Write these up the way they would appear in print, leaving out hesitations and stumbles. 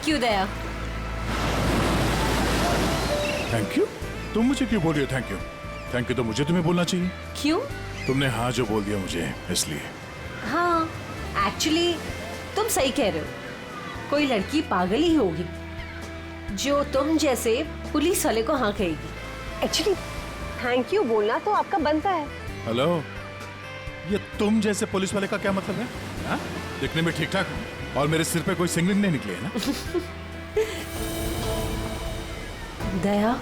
Thank you Daya. Thank you? तुम मुझे क्यों बोल रही हो थैंक यू? थैंक यू तो मुझे तुम्हें बोलना चाहिए। क्यों? तुमने हाँ जो बोल दिया मुझे इसलिए। हाँ, एक्चुअली तुम सही कह रहे हो। कोई लड़की पागल ही होगी जो तुम जैसे पुलिस वाले को हाँ कहेगी। एक्चुअली थैंक यू बोलना तो आपका बनता है। हेलो, ये तुम जैसे पुलिस वाले का क्या मतलब है? हाँ? दिखने में ठीक ठाक हूं और मेरे सिर पे कोई सिंगलिंग नहीं निकली है ना? दया,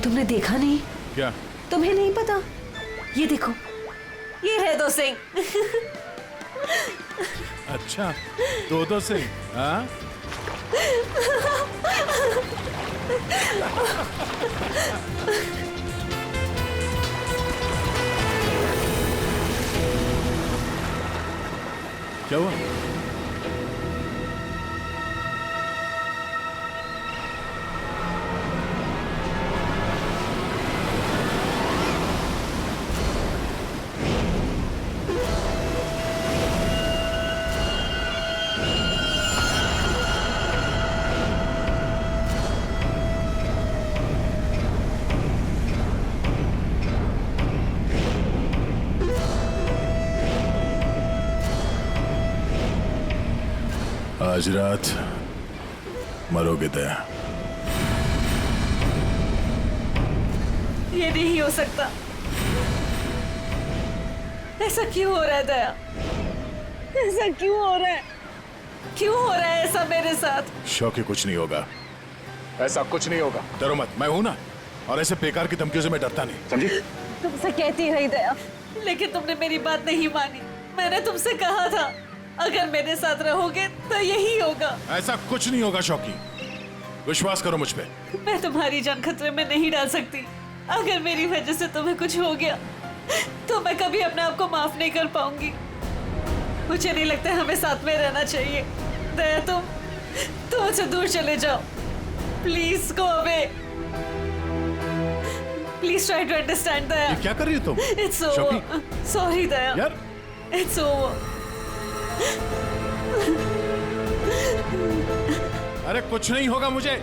तुमने देखा नहीं? क्या? तुम्हें नहीं पता? ये देखो, ये रहे 2 सिंह। अच्छा, दो से? हाँ? क्या हुआ? आज रात मरोगे दया। ये नहीं हो सकता। ऐसा क्यों हो रहा है दया? ऐसा क्यों हो रहा है? क्यों हो रहा है ऐसा मेरे साथ? शौकी, कुछ नहीं होगा, ऐसा कुछ नहीं होगा। डरो मत, मैं हूं ना, और ऐसे बेकार की धमकियों से मैं डरता नहीं, समझी? तुमसे कहती रही दया, लेकिन तुमने मेरी बात नहीं मानी। मैंने तुमसे कहा था अगर मेरे साथ रहोगे तो यही होगा। ऐसा कुछ नहीं होगा शौकी, विश्वास करो मुझ पे। मैं तुम्हारी जान खतरे में नहीं डाल सकती। अगर मेरी वजह से तुम्हें कुछ हो गया तो मैं कभी अपने आप को माफ नहीं कर पाऊंगी। मुझे नहीं लगता हमें साथ में रहना चाहिए। दया, तुम मुझसे दूर चले जाओ। Please go away. Please try to understand Daya. ये क्या कर रही हो तुम? It's over. सॉरी दया। यार, इट्स ओवर। अरे कुछ नहीं होगा मुझे।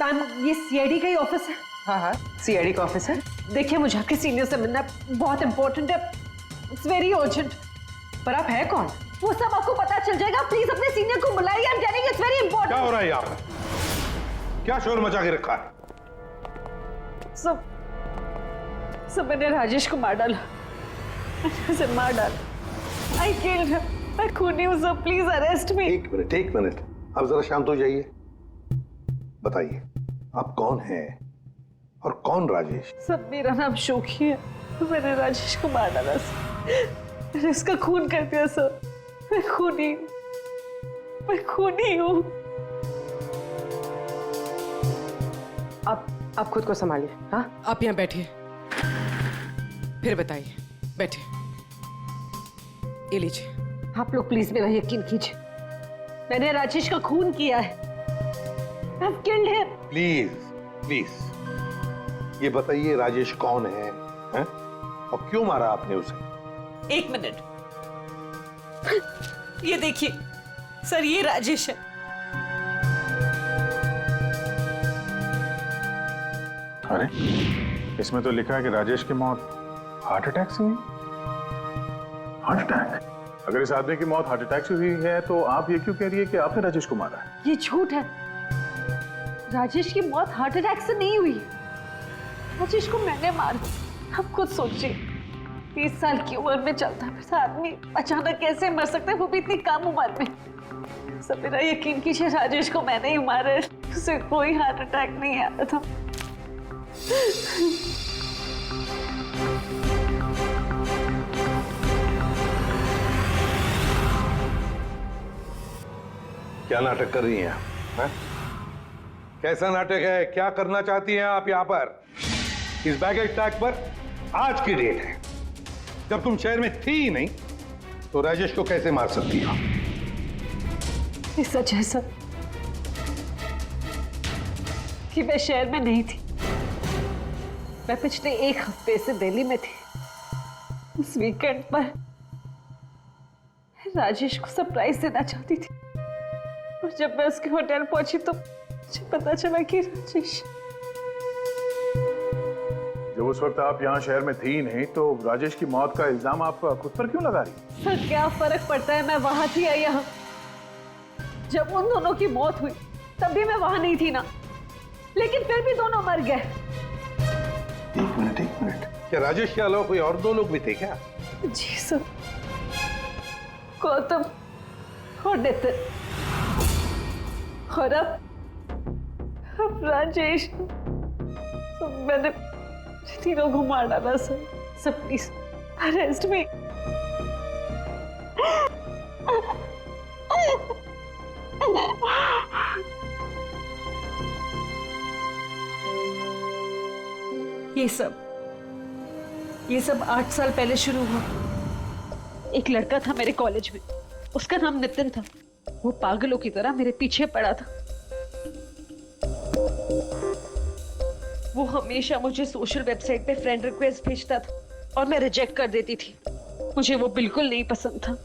मैम, ये सीआईडी का ही ऑफिस है। हाँ हाँ, सीआईडी का ऑफिस है। देखिए, मुझे आपके सीनियर से मिलना बहुत इंपॉर्टेंट है। It's very urgent. पर आप है कौन? वो सब आपको पता चल जाएगा। प्लीज अपने सीनियर को बुलाइए। I am telling it's very important. क्या हो रहा है यहाँ पे? क्या शोर मचा के रखा है? सब मैंने राजेश को मार डाला। उसे मार डाला। I killed him. मैं खूनी हूँ सर, प्लीज अरेस्ट मी। एक मिनट, अब जरा शांत हो जाइए। बताइए, आप कौन हैं और कौन राजेश? सब, मेरा नाम शोकी है। मैंने राजेश को मार डाला सर। मैंने उसका खून कर दिया सर। मैं खूनी हूँ। आप खुद को संभालिए। हाँ, आप यहाँ बैठिए, फिर बताइए। बैठिए, ये लीजिए। आप लोग प्लीज मेरा यकीन कीजिए। मैंने राजेश का खून किया है। I've killed him. प्लीज ये बताइए, राजेश कौन है, हैं? और क्यों मारा आपने उसे? 1 मिनट। ये देखिए सर, ये राजेश है। अरे, इसमें तो लिखा है कि राजेश की मौत हार्ट अटैक से हुई। Heart attack? अगर इस आदमी की मौत हार्ट अटैक से हुई है तो आप ये क्यों कह रही है कि आपने राजेश को मारा है? ये झूठ है। राजेश की मौत हार्ट अटैक से नहीं हुई। राजेश को मैंने मारा। आप खुद सोचिए, 30 साल की उम्र में चलता फिरता आदमी अचानक कैसे मर सकता है, वो भी इतनी कम उम्र में। सब मेरा यकीन कीजिए, राजेश को मैंने ही मारा है। उसे कोई हार्ट अटैक नहीं आया था। क्या नाटक कर रही हैं आप? हैं? कैसा नाटक है? क्या करना चाहती हैं आप यहाँ पर? इस बैगेज टैग पर आज की डेट है, जब तुम शहर में थी ही नहीं, तो राजेश को कैसे मार सकती हो? ये सच है सर कि मैं शहर में नहीं थी। मैं पिछले 1 हफ्ते से दिल्ली में थी। उस वीकेंड पर राजेश को सरप्राइज देना चाहती थी, और जब मैं उसके होटल पहुंची तो मुझे पता चला कि राजेश। जब उस वक्त आप यहाँ शहर में थी नहीं, तो राजेश की मौत का इल्जाम आप खुद पर क्यों लगा रही? सर क्या फर्क पड़ता है, मैं वहां थी या यहाँ? जब उन दोनों की मौत हुई तब भी मैं वहां नहीं थी ना, लेकिन फिर भी दोनों मर गए। एक मिनट, क्या राजेश के अलावा कोई और 2 लोग भी थे क्या? जी सर, गौतम और नितिन, और अब राजेश। तो मैंने तीनों को मार डाला सर। सब प्लीज अरेस्ट मी। ये सब 8 साल पहले शुरू हुआ। एक लड़का था मेरे कॉलेज में, उसका नाम नितिन था। वो पागलों की तरह मेरे पीछे पड़ा था। वो हमेशा मुझे सोशल वेबसाइट पे फ्रेंड रिक्वेस्ट भेजता था और मैं रिजेक्ट कर देती थी। मुझे वो बिल्कुल नहीं पसंद था।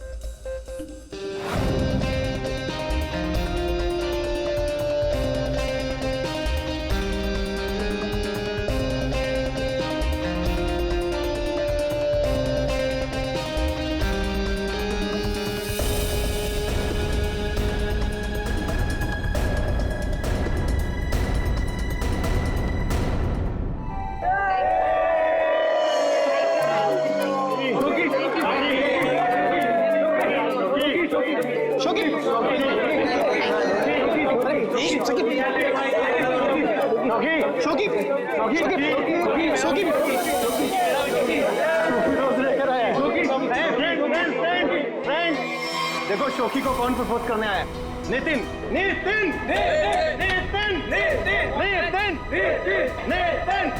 देखो शोकी को कौन प्रपोज करने आया? नितिन। नितिन नितिन नितिन नितिन नितिन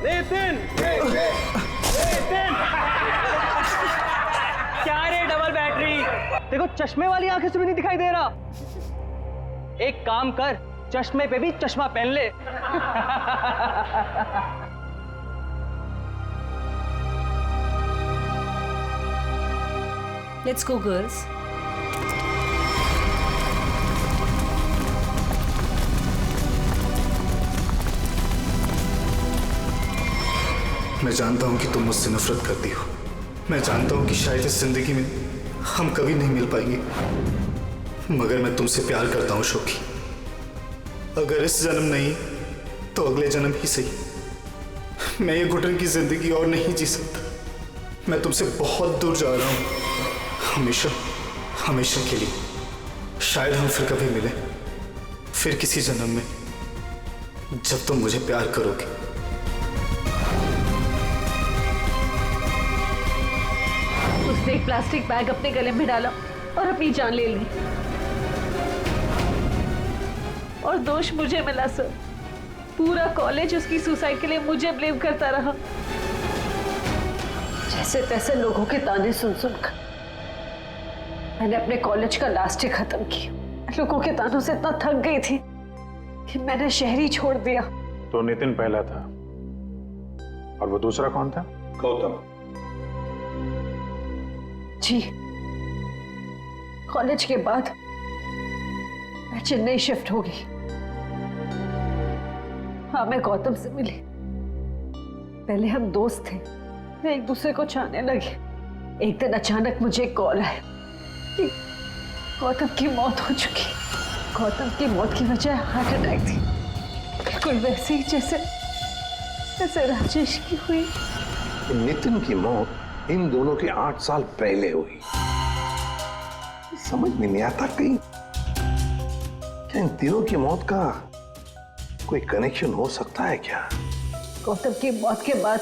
नितिन नितिन। क्या रे डबल बैटरी? देखो चश्मे वाली आंखें से भी नहीं दिखाई दे रहा। एक काम कर, चश्मे पे भी चश्मा पहन ले। Let's go, girls. मैं जानता हूं कि तुम मुझसे नफरत करती हो। मैं जानता हूं कि शायद इस जिंदगी में हम कभी नहीं मिल पाएंगे, मगर मैं तुमसे प्यार करता हूं शोकी। अगर इस जन्म नहीं तो अगले जन्म ही सही। मैं ये घुटन की जिंदगी और नहीं जी सकता। मैं तुमसे बहुत दूर जा रहा हूं, हमेशा हमेशा के लिए। शायद हम फिर कभी मिलें, फिर किसी जन्म में, जब तुम मुझे प्यार करोगे। उसने एक प्लास्टिक बैग अपने गले में डाला और अपनी जान ले ली, और दोष मुझे मिला सर। पूरा कॉलेज उसकी सुसाइड के लिए मुझे ब्लेम करता रहा। जैसे तैसे लोगों के ताने सुन सुनकर मैंने अपने कॉलेज का लास्ट ईयर खत्म किया। लोगों के तानों से इतना थक गई थी कि मैंने शहर ही छोड़ दिया। तो नितिन पहला था, और वो दूसरा कौन था? गौतम। जी, कॉलेज के बाद मैं चेन्नई शिफ्ट हो गई। हाँ, मैं गौतम से मिली। पहले हम दोस्त थे, मैं एक दूसरे को चाहने लगे। एक दिन अचानक मुझे कॉल आया कि गौतम की मौत हो चुकी। गौतम की मौत की वजह हार्ट अटैक थी, बिल्कुल वैसे ही जैसे राजेश की हुई। नितिन की मौत इन दोनों के 8 साल पहले हुई। समझ में नहीं आता कहीं क्या इन तीनों की मौत का कोई कनेक्शन हो सकता है क्या? गौतम की मौत के बाद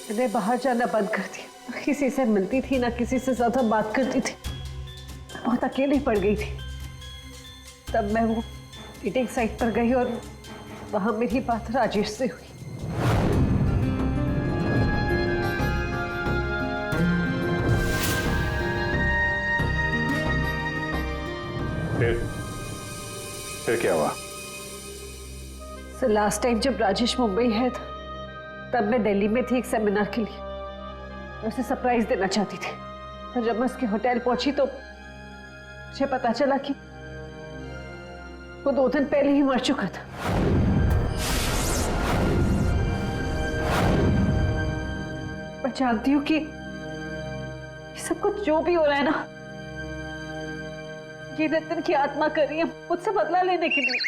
मैंने बाहर जाना बंद कर दिया, ना किसी से मिलती थी, ना किसी से ज्यादा बात करती थी, बहुत अकेली पड़ गई थी। तब मैं वो मीटिंग साइट पर गई और वहां मेरी बात राजेश से हुई। फिर क्या हुआ? लास्ट टाइम जब राजेश मुंबई है था, तब मैं दिल्ली में थी एक सेमिनार के लिए। मैं उसे सरप्राइज देना चाहती थी, और जब मैं उसके होटल पहुंची तो मुझे पता चला कि वो 2 दिन पहले ही मर चुका था। मैं जानती हूँ कि ये सब कुछ जो भी हो रहा है ना, ये नितिन की आत्मा कर रही है मुझसे बदला लेने के लिए।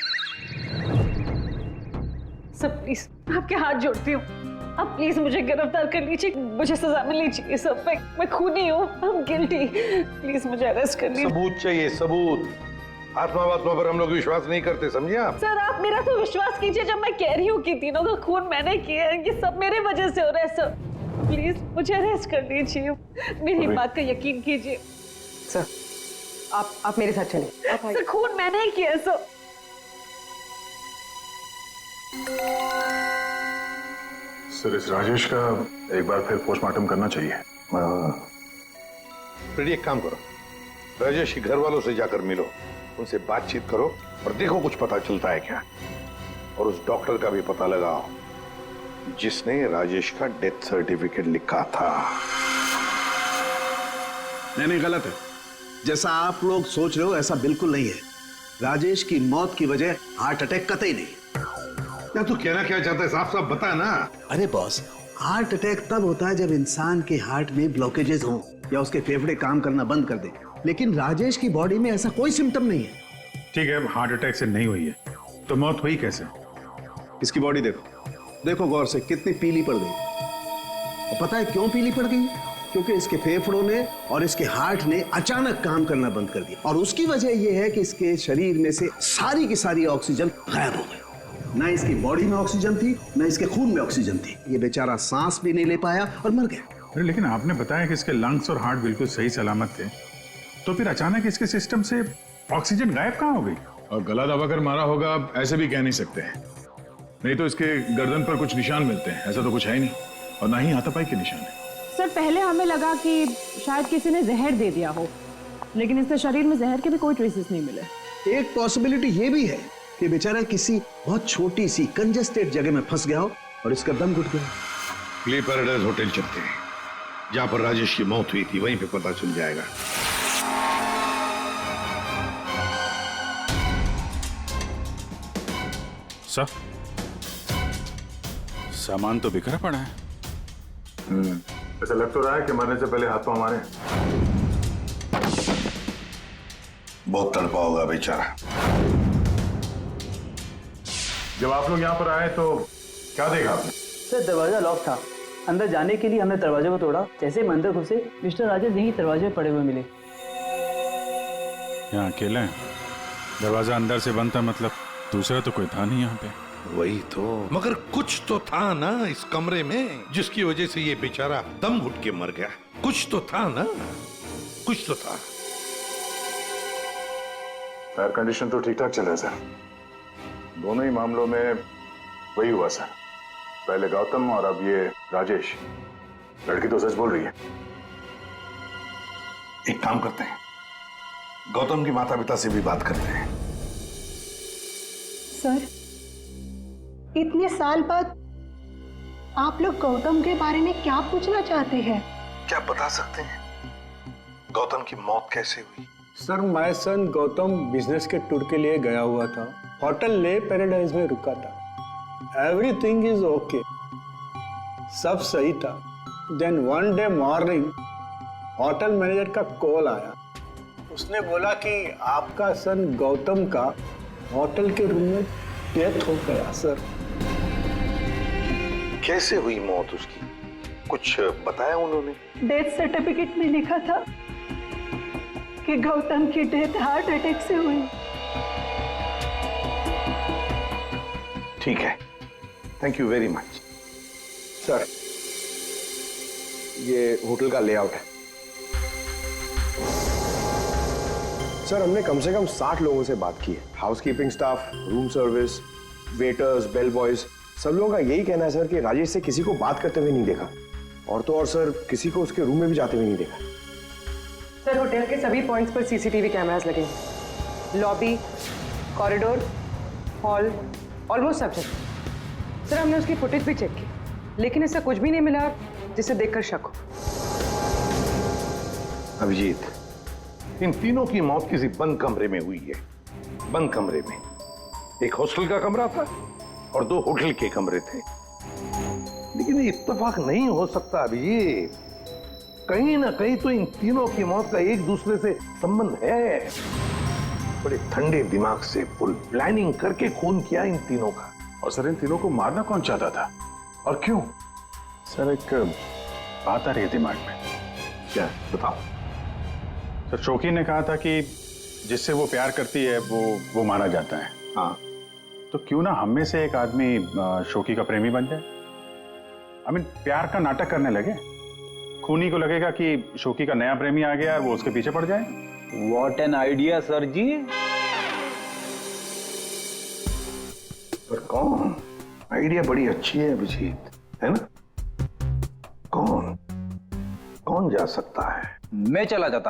सब प्लीज आपके हाथ जोड़ती हूँ, आप प्लीज मुझे गिरफ्तार कर लीजिए, मुझे सजा मिलनी चाहिए। सब मैं खूनी हूँ, I'm guilty, प्लीज मुझे अरेस्ट कर लीजिए। सबूत चाहिए, सबूत। आत्मा पर हम लोग विश्वास नहीं करते, समझे आप? सर आप मेरा तो विश्वास कीजिए, जब मैं कह रही हूँ कि तीनों का खून मैंने किया है, ये सब मेरे वजह से हो रहा है। सर प्लीज मुझे अरेस्ट कर लीजिए, मेरी बात का यकीन कीजिए। सर आप मेरे साथ चलिए। सर खून मैंने ही किया है सर। सर इस राजेश का एक बार फिर पोस्टमार्टम करना चाहिए। फिर एक काम करो, राजेश के घर वालों से जाकर मिलो, उनसे बातचीत करो और देखो कुछ पता चलता है क्या। और उस डॉक्टर का भी पता लगाओ जिसने राजेश का डेथ सर्टिफिकेट लिखा था। नहीं, गलत है। जैसा आप लोग सोच रहे हो ऐसा बिल्कुल नहीं है। राजेश की मौत की वजह हार्ट अटैक कतई नहीं। या तू कहना क्या चाहता है, साफ साफ बता ना। अरे बॉस, हार्ट अटैक तब होता है जब इंसान के हार्ट में ब्लॉकेजेस हों या उसके फेफड़े काम करना बंद कर दें। लेकिन राजेश की बॉडी में ऐसा कोई सिम्टम नहीं है। ठीक है, हार्ट अटैक से नहीं हुई है तो मौत हुई कैसे? इसकी बॉडी देखो गौर से, कितनी पीली पड़ गई। और पता है क्यों पीली पड़ गई? क्योंकि इसके फेफड़ों ने और इसके हार्ट ने अचानक काम करना बंद कर दिया। और उसकी वजह यह है कि इसके शरीर में से सारी की सारी ऑक्सीजन गायब हो गई। ना इसकी बॉडी में ऑक्सीजन थी, ना इसके खून में ऑक्सीजन थी। ये बेचारा सांस भी नहीं ले पाया और मर गया। अरे लेकिन आपने बताया कि इसके लंग्स और हार्ट बिल्कुल सही सलामत थे, तो फिर अचानक इसके सिस्टम से ऑक्सीजन गायब कहाँ हो गई? और गला दबाकर मारा होगा ऐसे भी कह नहीं सकते हैं। नहीं तो इसके गर्दन पर कुछ निशान मिलते हैं, ऐसा तो कुछ है ही नहीं, और ना ही हाथापाई के निशान है। सर पहले हमें लगा कि शायद किसी ने जहर दे दिया हो, लेकिन इसके शरीर में जहर के भी कोई ट्रेसेस नहीं मिले। एक पॉसिबिलिटी ये भी है कि बेचारा किसी बहुत छोटी सी कंजेस्टेड जगह में फंस गया हो और इसका दम घुट गया। क्ली पैराडाइज होटल चलते हैं, जहां पर राजेश की मौत हुई थी, वहीं पे पता चल जाएगा। सर सामान तो बिखरा पड़ा है। ऐसा लग तो रहा है कि मरने से पहले हाथ पांव मारे। बहुत तड़पा होगा बेचारा। जब आप लोग यहाँ पर आए तो क्या देखा आपने? सर दरवाजा लॉक था, अंदर जाने के लिए हमने दरवाजे को तोड़ा। जैसे हम अंदर घुसे, मिस्टर राजेश यहीं दरवाजे में पड़े हुए मिले। यहाँ अकेले हैं, दरवाजा अंदर से बंद था, मतलब दूसरा तो कोई था नहीं यहाँ पे। वही तो, मगर कुछ तो था ना इस कमरे में जिसकी वजह से ये बेचारा दम घुट के मर गया। कुछ तो था ना, कुछ तो था। फायर कंडीशन तो ठीक ठाक चल रहा है सर। दोनों ही मामलों में वही हुआ सर, पहले गौतम और अब ये राजेश। लड़की तो सच बोल रही है। एक काम करते हैं, गौतम के माता पिता से भी बात करते हैं। सर इतने साल बाद आप लोग गौतम के बारे में क्या पूछना चाहते हैं? क्या बता सकते हैं गौतम की मौत कैसे हुई? Sir my son Gautam business के टूर के लिए गया हुआ था, होटल ले पैराडाइज में रुका था। एवरीथिंग इज ओके, सब सही था। Then one day morning hotel manager का कॉल आया। उसने बोला कि आपका सन गौतम का होटल के रूम में डेथ हो गया सर। कैसे हुई मौत उसकी? कुछ बताया उन्होंने? डेथ सर्टिफिकेट में लिखा था कि गौतम की डेथ हार्ट अटैक से हुई। ठीक है, thank you very much. Sir, ये होटल का लेआउट है। सर, हमने कम से कम 60 लोगों से बात की है। Housekeeping staff, room service, waiters, bell boys, सब लोगों का यही कहना है सर कि राजेश से किसी को बात करते हुए नहीं देखा, और तो और सर किसी को उसके रूम में भी जाते हुए नहीं देखा। सर, होटल के सभी पॉइंट्स पर सीसीटीवी कैमरास लगे हैं। लॉबी, कॉरिडोर, हॉल, ऑलमोस्ट सब जगह। सर, हमने उसकी फुटेज भी चेक की, लेकिन इससे कुछ भी नहीं मिला जिसे देखकर शक हो। अभिजीत, इन तीनों की मौत किसी बंद कमरे में हुई है। बंद कमरे में एक हॉस्टल का कमरा था और 2 होटल के कमरे थे। लेकिन ये इत्तेफाक नहीं हो सकता अभिजीत। कहीं ना कहीं तो इन तीनों की मौत का एक दूसरे से संबंध है। बड़े ठंडे दिमाग से फुल प्लानिंग करके खून किया इन तीनों का। और सर, इन तीनों को मारना कौन चाहता था और क्यों? सर, एक बात आ रही है दिमाग में। क्या? बताओ। सर, शौकी ने कहा था कि जिससे वो प्यार करती है वो मारा जाता है। हाँ, तो क्यों ना हम में से एक आदमी शौकी का प्रेमी बन जाए। प्यार का नाटक करने लगे। खूनी को लगेगा कि शौकी का नया प्रेमी आ गया और वो उसके पीछे पड़ जाए। व्हाट एन आइडिया सर जी। पर कौन? आइडिया बड़ी अच्छी है अभिजीत, है ना? कौन जा सकता है? मैं चला जाता।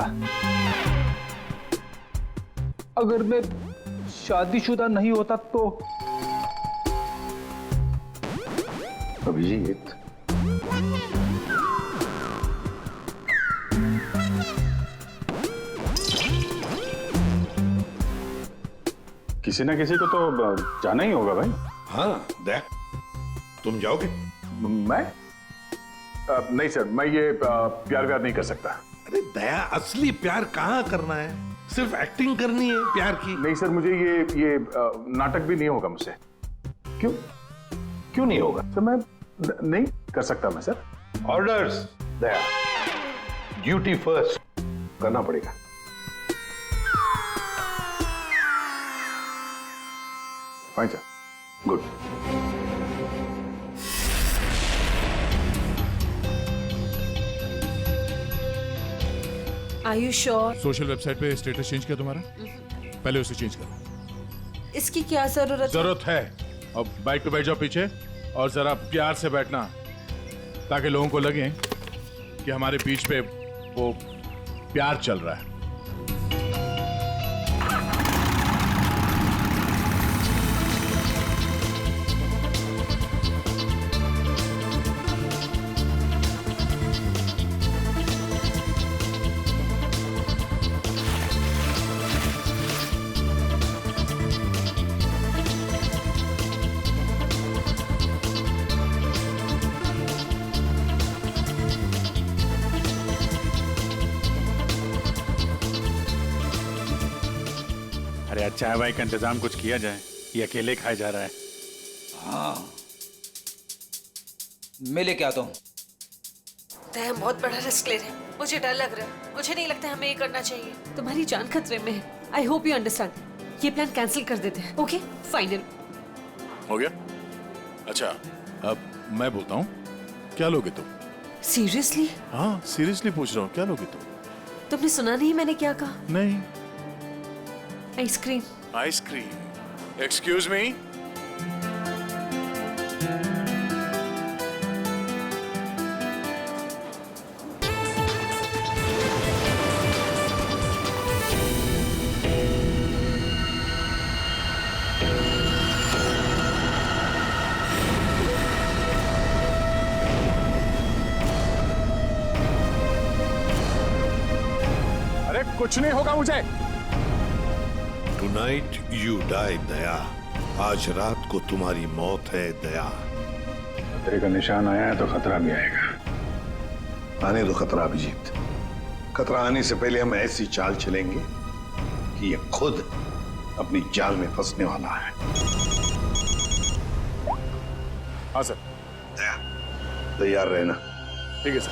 अगर मैं शादीशुदा नहीं होता तो। अभिजीत, किसी ना किसी को तो जाना ही होगा भाई। हाँ, दया, तुम जाओगे? मैं? नहीं सर, मैं ये प्यार व्यार नहीं कर सकता। अरे दया, असली प्यार कहाँ करना है? सिर्फ एक्टिंग करनी है प्यार की। नहीं सर, मुझे ये नाटक भी नहीं होगा मुझसे। क्यों नहीं होगा? सर, मैं नहीं कर सकता मैं सर। ऑर्डर्स दया, ड्यूटी फर्स्ट करना पड़ेगा। Fine sir. Good. Are you sure? Social website पे स्टेटस चेंज किया तुम्हारा? पहले उसे चेंज करो। इसकी क्या जरूरत है? अब बाइक पे बैठ जाओ पीछे और जरा प्यार से बैठना, ताकि लोगों को लगे कि हमारे बीच पे वो प्यार चल रहा है। अरे चाय वाय का इंतजाम कुछ किया जाए, ये अकेले खाया जा रहा है। हाँ, मैं लेके आता हूँ। हम बहुत बड़ा रिस्क ले रहे हैं। मुझे डर लग रहा है। मुझे नहीं लगता हमें ये करना चाहिए। तुम्हारी जान खतरे में है। I hope you understand. ये प्लान कैंसिल कर देते हैं। ओके, फाइनल हो गया? अच्छा, अब मैं बोलता हूँ, क्या लोगे तुम? सीरियसली? हाँ, सीरियसली पूछ रहा हूँ, क्या लोगे तुम? तुमने सुना नहीं मैंने क्या कहा? नहीं। आइसक्रीम। आइसक्रीम? Excuse me? अरे कुछ नहीं होगा मुझे। Tonight you die, दया। आज रात को तुम्हारी मौत है दया। खतरे का निशान आया है तो खतरा भी आएगा। आने दो खतरा अभिजीत। खतरा आने से पहले हम ऐसी चाल चलेंगे कि ये खुद अपनी जाल में फंसने वाला है। हाँ सर। तैयार रहना। ठीक है सर।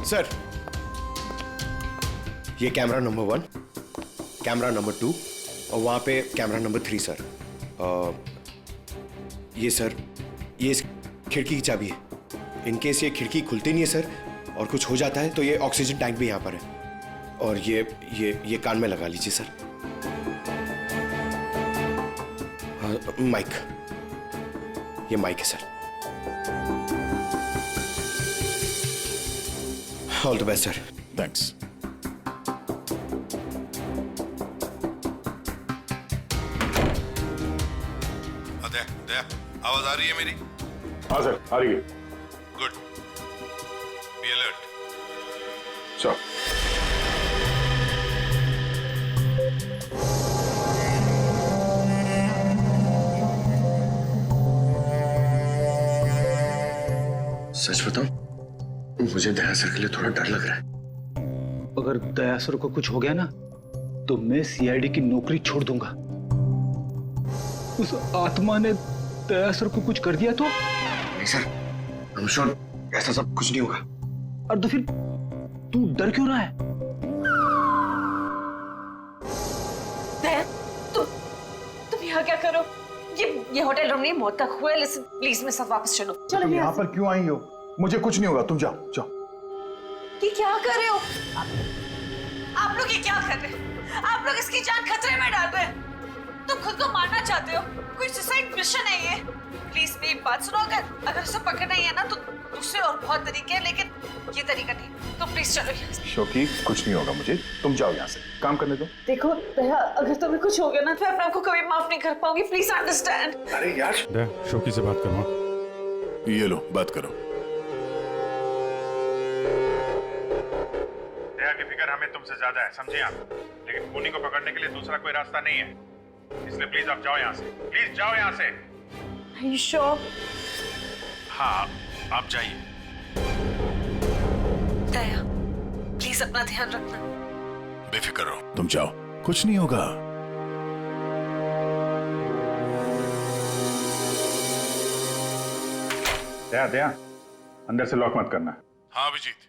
सर, ये कैमरा नंबर 1, कैमरा नंबर 2 और वहाँ पे कैमरा नंबर 3 सर। ये सर, ये इस खिड़की की चाबी है। इन केस ये खिड़की खुलती नहीं है सर और कुछ हो जाता है तो ये ऑक्सीजन टैंक भी यहाँ पर है। और ये कान में लगा लीजिए सर। माइक, ये माइक है sir. All the best sir. Thanks. Daya, आवाज आ रही है मेरी? हाँ सर, आ रही है। Good, be alert. चलो। सच बताऊं, मुझे दया सर के लिए थोड़ा डर लग रहा है। अगर दया सर को कुछ हो गया ना तो मैं सीआईडी की नौकरी छोड़ दूंगा। उस आत्मा ने दया सर को कुछ कर दिया तो? नहीं सर, I'm sure ऐसा सब कुछ नहीं होगा। और तो फिर तू डर क्यों रहा है? दया, तुम यहाँ क्या करो? ये होटल रूम नहीं, मौत तक हुआ है। लिसन प्लीज मेरे साथ वापस चलो। तुम यहाँ पर क्यों आई हो? मुझे कुछ नहीं होगा, तुम जाओ जाओ। ये क्या कर रहे हो आप लोग? ये क्या कर रहे हो आप लोग? इसकी जान खतरे में डाल रहे हैं। तुम खुद को मारना चाहते हो? कोई सुसाइड मिशन है ये? प्लीज मेरी बात सुनो। अगर उसे पकड़ना ही है ना तो दूसरे और बहुत तरीके हैं, लेकिन ये तरीका नहीं। तो प्लीज चलो यहाँ से। शोकी, कुछ नहीं होगा मुझे, तुम जाओ यहाँ से, काम करने दो। देखो दया, अगर तुम्हें कुछ हो गया ना तो मैं अपने आप को कभी माफ नहीं कर पाऊंगी। Please understand. अरे यार, दया, शोकी से बात करो। ये लो, बात करो। दया की फिक्र हमें तुमसे ज्यादा है, समझे आप? लेकिन खूनी को पकड़ने के लिए दूसरा कोई रास्ता नहीं है, इसलिए प्लीज आप जाओ यहाँ से। प्लीज जाओ यहाँ से। Are you sure? हाँ, आप जाइए। दया, प्लीज अपना ध्यान रखना। बेफिक्र रहो, तुम जाओ, कुछ नहीं होगा। दया, दया, अंदर से लॉक मत करना। हाँ अभिजीत।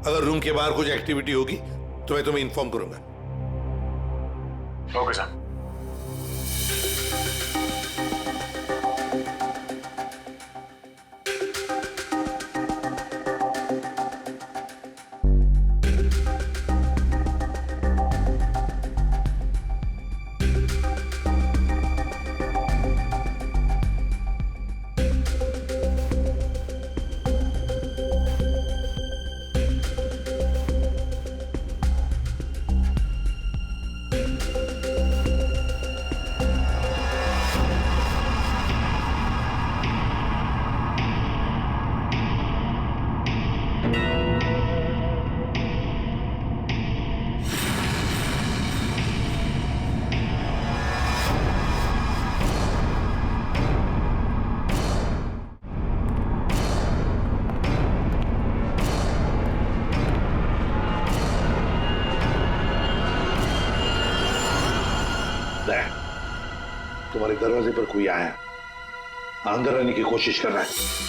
अगर रूम के बाहर कुछ एक्टिविटी होगी तो मैं तुम्हें इन्फॉर्म करूंगा। Okay sir. तुम्हारे दरवाजे पर कोई आया, अंदर आने की कोशिश कर रहा है।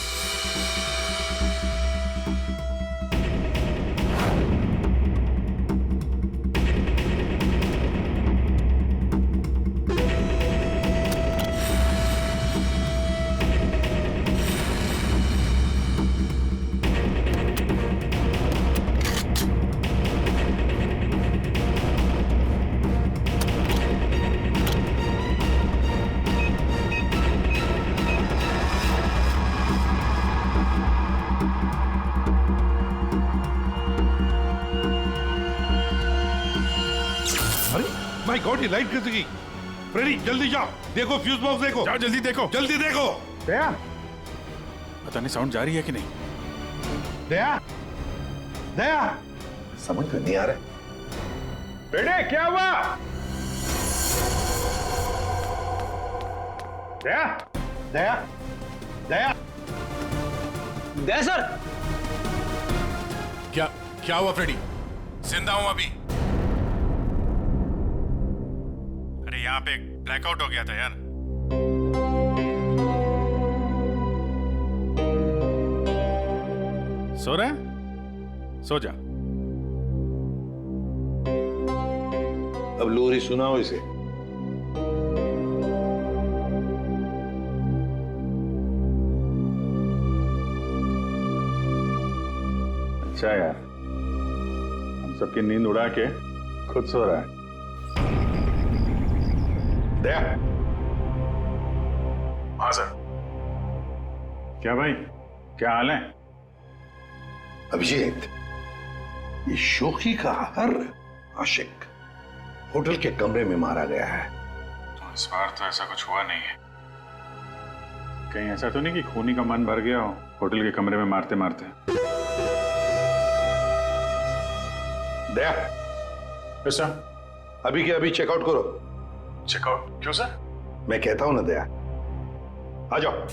माय गॉड, ये लाइट कैसे गई? फ्रेडी जल्दी जाओ, देखो फ्यूज बॉक्स देखो। जाओ जल्दी देखो। जल्दी देखो। दया, पता नहीं साउंड जा रही है कि नहीं। दया, दया, समझ में नहीं आ रहा। बेटे क्या हुआ? दया, दया, दया, दया सर। क्या हुआ फ्रेडी? जिंदा हूं अभी। अरे यहाँ पे ब्लैकआउट हो गया था यार। सो रहा है? सो जा। अब लोरी सुनाओ इसे। अच्छा यार, हम सबकी नींद उड़ा के खुद सो रहा है। दया। हाँ सर। क्या भाई, क्या हाल है? अभिजीत, ये शोखी का हर आशिक होटल के कमरे में मारा गया है। तो इस बार तो ऐसा कुछ हुआ नहीं है। कहीं ऐसा तो नहीं कि खूनी का मन भर गया हो होटल के कमरे में मारते मारते? दया, सर। अभी के अभी चेकआउट करो। चेकआउट क्यों सर? मैं कहता हूं ना दया, आ जाओ।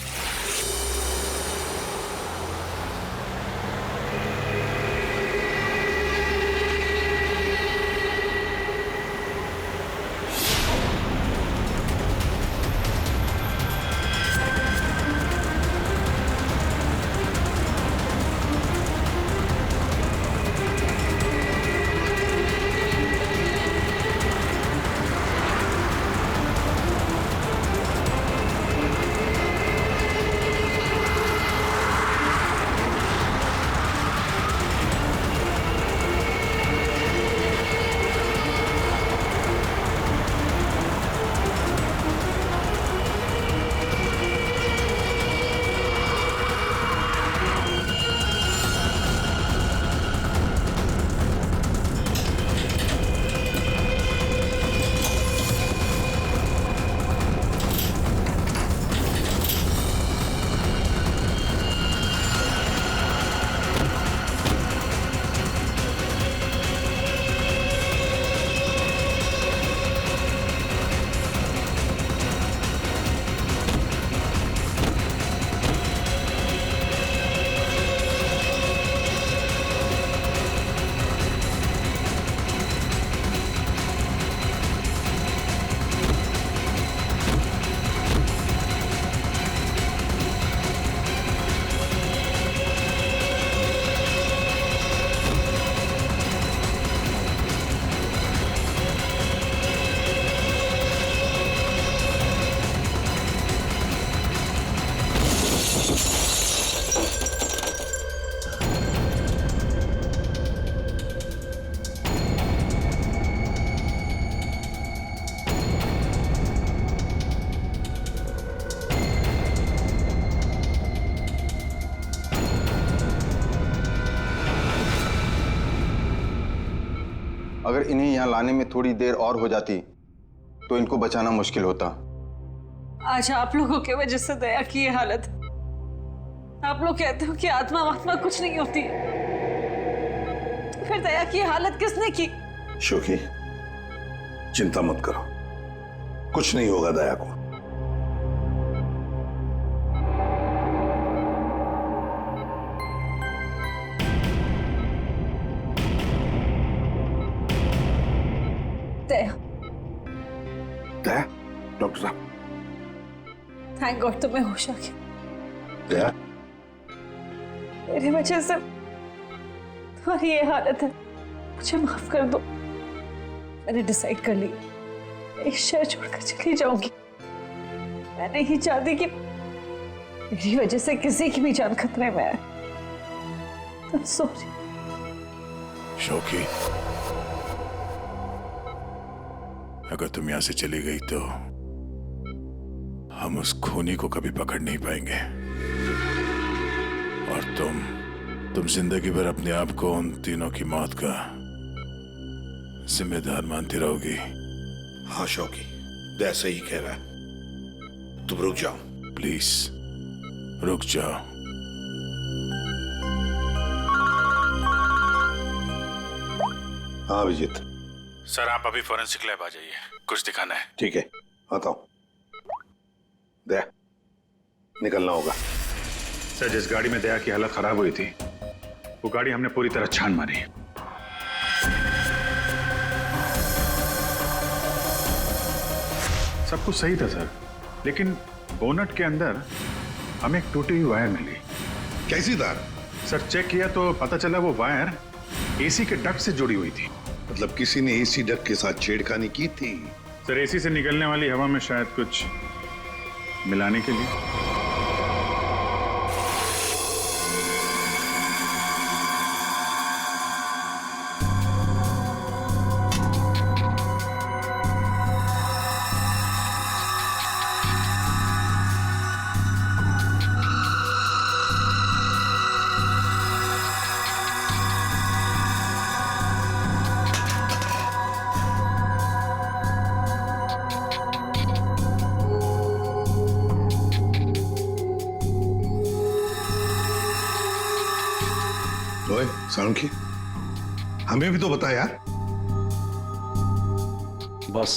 अगर इन्हें यहाँ लाने में थोड़ी देर और हो जाती तो इनको बचाना मुश्किल होता। आज आप लोगों की वजह से दया की ये हालत। आप लोग कहते हो कि आत्मा वात्मा कुछ नहीं होती, फिर दया की हालत किसने की? शोखी, चिंता मत करो, कुछ नहीं होगा दया को। दया, दया, डॉक्टर साहब। थैंक गॉड तुम्हें होश आ गया। दया, मेरी वजह से तुम्हारी ये हालत है, मुझे माफ कर दो। मैंने डिसाइड कर लिया, इस शहर छोड़कर चली जाऊंगी। मैं नहीं चाहती कि मेरी वजह से किसी की भी जान खतरे में आए। तुम सोच। शोखी, अगर तुम यहां से चली गई तो हम उस खूनी को कभी पकड़ नहीं पाएंगे, और तुम जिंदगी भर अपने आप को उन तीनों की मौत का जिम्मेदार मानती रहोगी। हाँ शौकी, दया सही कह रहा है। तुम रुक जाओ प्लीज, रुक जाओ। हाँ अभिजीत। सर आप अभी फॉरेंसिक लैब आ जाइए, कुछ दिखाना है। ठीक है, आता हूं। दया, निकलना होगा। सर जिस गाड़ी में दया की हालत खराब हुई थी, वो गाड़ी हमने पूरी तरह छान मारी। सब कुछ सही था सर, लेकिन बोनट के अंदर हमें एक टूटी हुई वायर मिली। कैसी तार? सर चेक किया तो पता चला वो वायर एसी के डक्ट से जुड़ी हुई थी। मतलब किसी ने एसी डक्ट के साथ छेड़खानी की थी? सर एसी से निकलने वाली हवा में शायद कुछ मिलाने के लिए। ओए सालुंखी, हमें भी तो बता यार। बस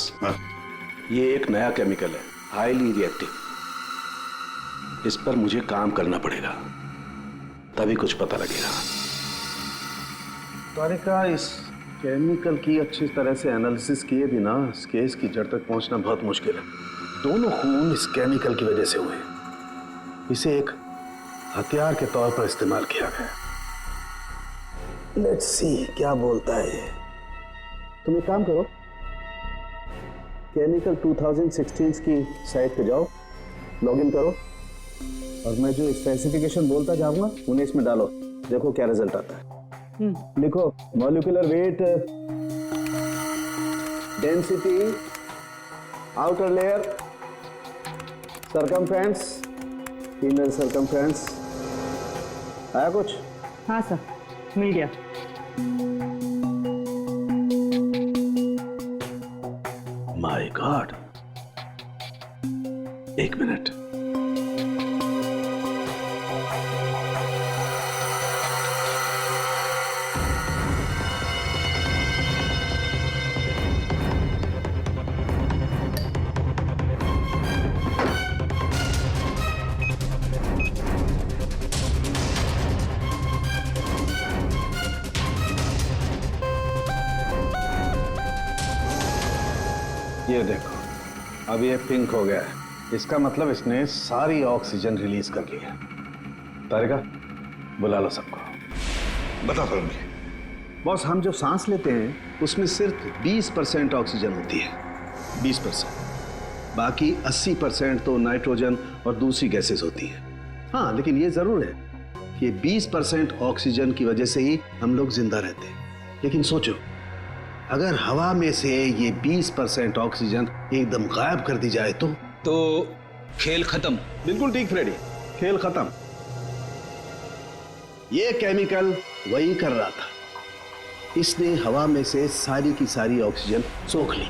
ये एक नया केमिकल है, हाईली रिएक्टिव। इस पर मुझे काम करना पड़ेगा, तभी कुछ पता लगेगा। तारिका, इस केमिकल की अच्छी तरह से एनालिसिस किए बिना इस केस की जड़ तक पहुंचना बहुत मुश्किल है। दोनों खून इस केमिकल की वजह से हुए। इसे एक हथियार के तौर पर इस्तेमाल किया गया। लेट्स सी क्या बोलता है ये। तुम एक काम करो, केमिकल 2016 की साइट पे जाओ, लॉगिन करो और मैं जो स्पेसिफिकेशन बोलता जाऊंगा उन्हें इसमें डालो, देखो क्या रिजल्ट आता है। लिखो molecular weight, density, outer layer, circumference, inner circumference. आया कुछ? हाँ सर, मिल गया। माय गॉड, एक मिनट। ये देखो, अब ये पिंक हो गया है। इसका मतलब इसने सारी ऑक्सीजन रिलीज कर ली है। तारिका, बुला लो सबको। बता करूंगी। बॉस, हम जो सांस लेते हैं उसमें सिर्फ 20% ऑक्सीजन होती है, 20%। बाकी 80% तो नाइट्रोजन और दूसरी गैसेस होती है। हाँ, लेकिन ये जरूर है कि 20% ऑक्सीजन की वजह से ही हम लोग जिंदा रहते हैं। लेकिन सोचो, अगर हवा में से ये 20% ऑक्सीजन एकदम गायब कर दी जाए तो खेल खत्म। बिल्कुल ठीक फ्रेडी, खेल खत्म। ये केमिकल वही कर रहा था। इसने हवा में से सारी की सारी ऑक्सीजन सोख ली।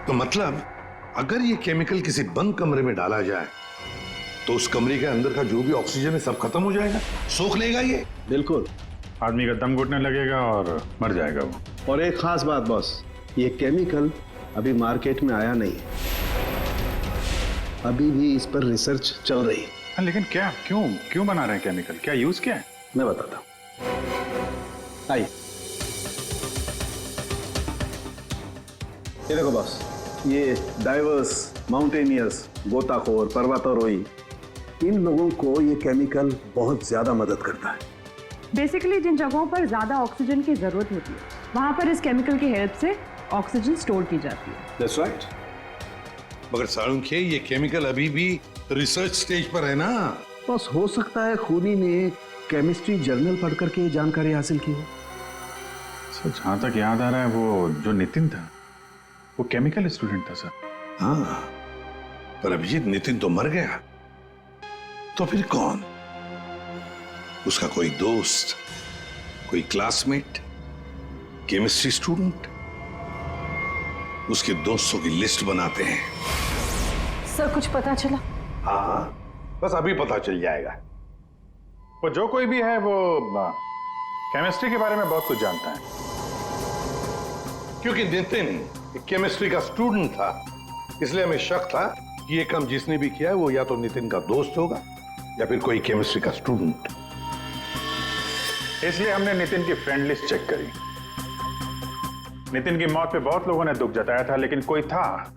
तो मतलब अगर ये केमिकल किसी बंद कमरे में डाला जाए तो उस कमरे के अंदर का जो भी ऑक्सीजन है सब खत्म हो जाएगा, सोख लेगा ये। बिल्कुल, आदमी का दम घुटने लगेगा और मर जाएगा वो। और एक खास बात बॉस, ये केमिकल अभी मार्केट में आया नहीं है, अभी भी इस पर रिसर्च चल रही है। हाँ, लेकिन क्या, क्यों बना रहे हैं केमिकल? क्या यूज क्या है? मैं बताता हूं। आइए, ये देखो बॉस, ये डाइवर्स, माउंटेनियर्स, गोताखोर, पर्वतारोही, इन लोगों को ये केमिकल बहुत ज्यादा मदद करता है। बेसिकली जिन जगहों पर ज्यादा ऑक्सीजन की जरूरत होती है, वहां पर इस केमिकल की हेल्प से ऑक्सीजन स्टोर की जाती है। That's right. मगर सालुंखे, ये केमिकल अभी भी रिसर्च स्टेज पर है ना। बस हो सकता है खूनी ने केमिस्ट्री जर्नल पढ़ करके ये जानकारी हासिल की हो। सर जहां तक याद आ रहा है, वो जो नितिन था वो केमिकल स्टूडेंट था सर। हाँ, पर अभिजीत, नितिन तो मर गया, तो फिर कौन? उसका कोई दोस्त, कोई क्लासमेट, केमिस्ट्री स्टूडेंट? उसके दोस्तों की लिस्ट बनाते हैं। सर कुछ पता चला? हाँ, बस अभी पता चल जाएगा। वो जो कोई भी है वो केमिस्ट्री के बारे में बहुत कुछ जानता है। क्योंकि नितिन केमिस्ट्री का स्टूडेंट था, इसलिए हमें शक था कि ये काम जिसने भी किया है वो या तो नितिन का दोस्त होगा या फिर कोई केमिस्ट्री का स्टूडेंट। इसलिए हमने नितिन की फ्रेंड लिस्ट चेक करी। नितिन की मौत पे बहुत लोगों ने दुख जताया था, लेकिन कोई था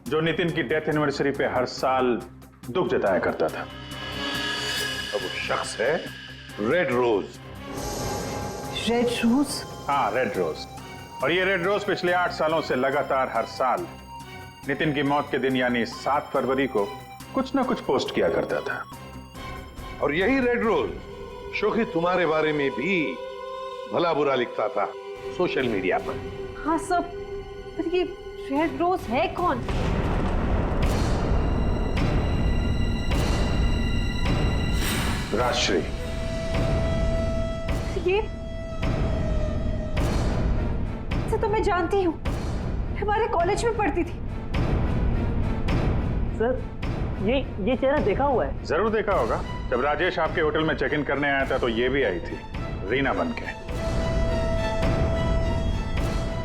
जो नितिन की डेथ एनिवर्सरी पे हर साल दुख जताया करता था। अब वो शख्स है रेड रोज। Red rose? हाँ, रेड रोज। और ये रेड रोज पिछले 8 सालों से लगातार हर साल नितिन की मौत के दिन यानी 7 फरवरी को कुछ ना कुछ पोस्ट किया करता था। और यही रेड रोज शोखी तुम्हारे बारे में भी भला बुरा लिखता था सोशल मीडिया पर। हाँ सब, पर ये रेड रोज है कौन? राजश्री। ये तो मैं जानती हूँ, हमारे कॉलेज में पढ़ती थी। सर ये चेहरा देखा हुआ है। जरूर देखा होगा। जब राजेश आपके होटल में चेक इन करने आया था तो ये भी आई थी, रीना बनके।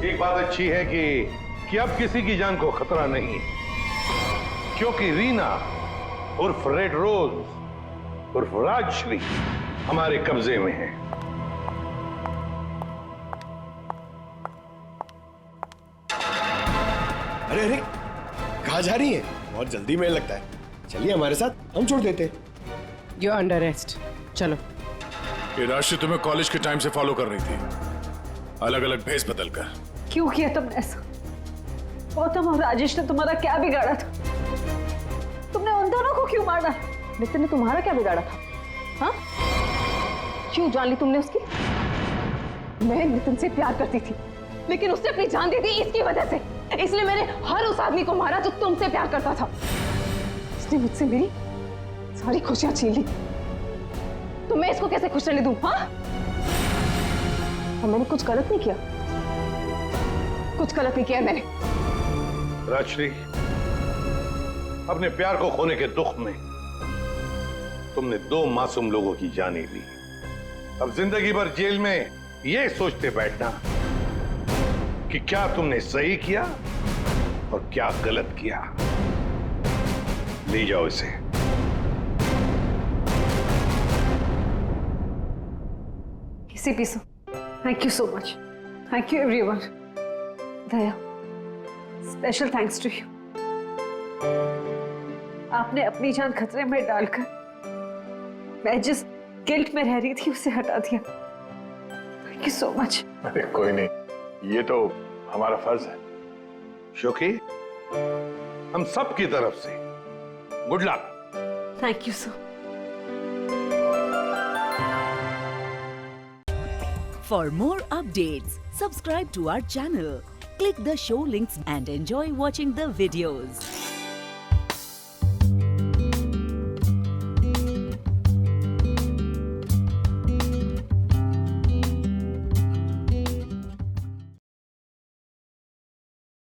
एक बात अच्छी है कि अब किसी की जान को खतरा नहीं है, क्योंकि रीना उर्फ रेड रोज उर्फ राजश्री हमारे कब्जे में है। अरे अरे, कहाँ जा रही है? बहुत जल्दी में लगता है। चलिए हमारे साथ, हम छोड़ देते हैं। You're under arrest. चलो। ये राशि तुम्हें कॉलेज के टाइम से फॉलो कर रही थी, अलग अलग भेस बदल कर। क्यों किया तुमने ऐसा? गौतम और राजेश ने तुम्हारा क्या बिगाड़ा था? तुमने उन दोनों को क्यों मारा? नितिन ने तुम्हारा क्या बिगाड़ा था? हाँ? क्यों जान ली तुमने उसकी? मैं नितिन से प्यार करती थी, लेकिन उसने अपनी जान दे दी इसकी वजह से। इसलिए मैंने हर उस आदमी को मारा जो तुमसे प्यार करता था। उसने मुझसे मेरी सारी खुशियां छीन ली, तो मैं इसको कैसे खुश रहने दूं? हाँ? और मैंने कुछ गलत नहीं किया, कुछ गलत नहीं किया मैंने। राजश्री, अपने प्यार को खोने के दुख में तुमने 2 मासूम लोगों की जानें ली। अब जिंदगी भर जेल में ये सोचते बैठना कि क्या तुमने सही किया और क्या गलत किया। ले जाओ इसे। किसी पीसो। Thank you so much. Thank you everyone. Daya, special thanks to you. आपने अपनी जान खतरे में डालकर मैं जिस गिल्ट में रह रही थी उसे हटा दिया। Thank you so much. अरे कोई नहीं, ये तो हमारा फर्ज है। शोकी, हम सब की तरफ से good luck. Thank you sir. For more updates, subscribe to our channel, click the show links and enjoy watching the videos.